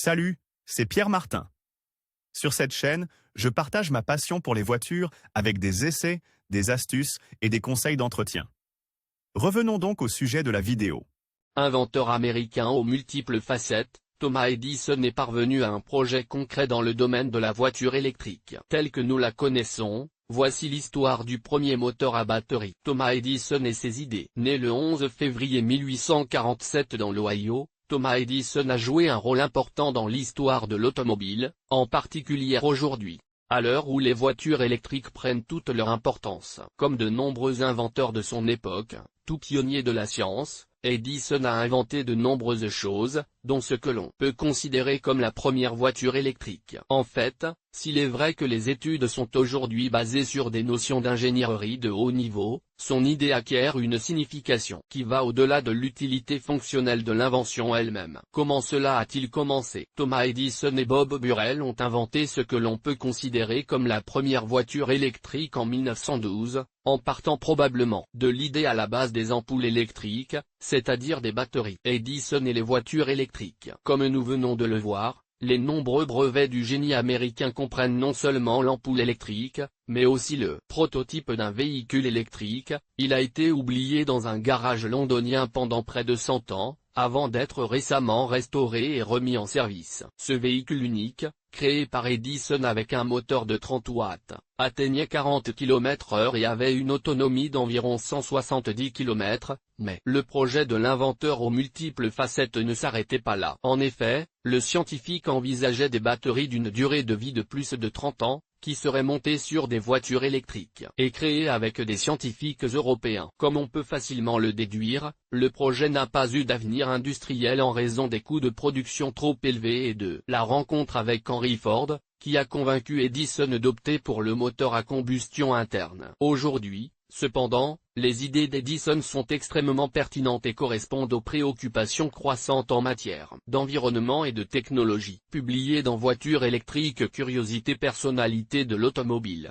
Salut, c'est Pierre Martin. Sur cette chaîne, je partage ma passion pour les voitures avec des essais, des astuces et des conseils d'entretien. Revenons donc au sujet de la vidéo. Inventeur américain aux multiples facettes, Thomas Edison est parvenu à un projet concret dans le domaine de la voiture électrique. Telle que nous la connaissons, voici l'histoire du premier moteur à batterie. Thomas Edison et ses idées. Né le 11 février 1847 dans l'Ohio, Thomas Edison a joué un rôle important dans l'histoire de l'automobile, en particulier aujourd'hui. À l'heure où les voitures électriques prennent toute leur importance. Comme de nombreux inventeurs de son époque, tout pionnier de la science, Edison a inventé de nombreuses choses, dont ce que l'on peut considérer comme la première voiture électrique. En fait, s'il est vrai que les études sont aujourd'hui basées sur des notions d'ingénierie de haut niveau, son idée acquiert une signification qui va au-delà de l'utilité fonctionnelle de l'invention elle-même. Comment cela a-t-il commencé? Thomas Edison et Bob Burrell ont inventé ce que l'on peut considérer comme la première voiture électrique en 1912, en partant probablement de l'idée à la base des ampoules électriques, c'est-à-dire des batteries. Edison et les voitures électriques. Comme nous venons de le voir, les nombreux brevets du génie américain comprennent non seulement l'ampoule électrique, mais aussi le prototype d'un véhicule électrique. Il a été oublié dans un garage londonien pendant près de 100 ans, avant d'être récemment restauré et remis en service. Ce véhicule unique, créé par Edison avec un moteur de 30 watts, atteignait 40 km/h et avait une autonomie d'environ 170 km, mais le projet de l'inventeur aux multiples facettes ne s'arrêtait pas là. En effet, le scientifique envisageait des batteries d'une durée de vie de plus de 30 ans, qui seraient montées sur des voitures électriques, et créées avec des scientifiques européens. Comme on peut facilement le déduire, le projet n'a pas eu d'avenir industriel en raison des coûts de production trop élevés et de la rencontre avec Henry Ford, qui a convaincu Edison d'opter pour le moteur à combustion interne. Aujourd'hui, cependant, les idées d'Edison sont extrêmement pertinentes et correspondent aux préoccupations croissantes en matière d'environnement et de technologie. Publié dans Voiture électrique, curiosité, personnalité de l'automobile.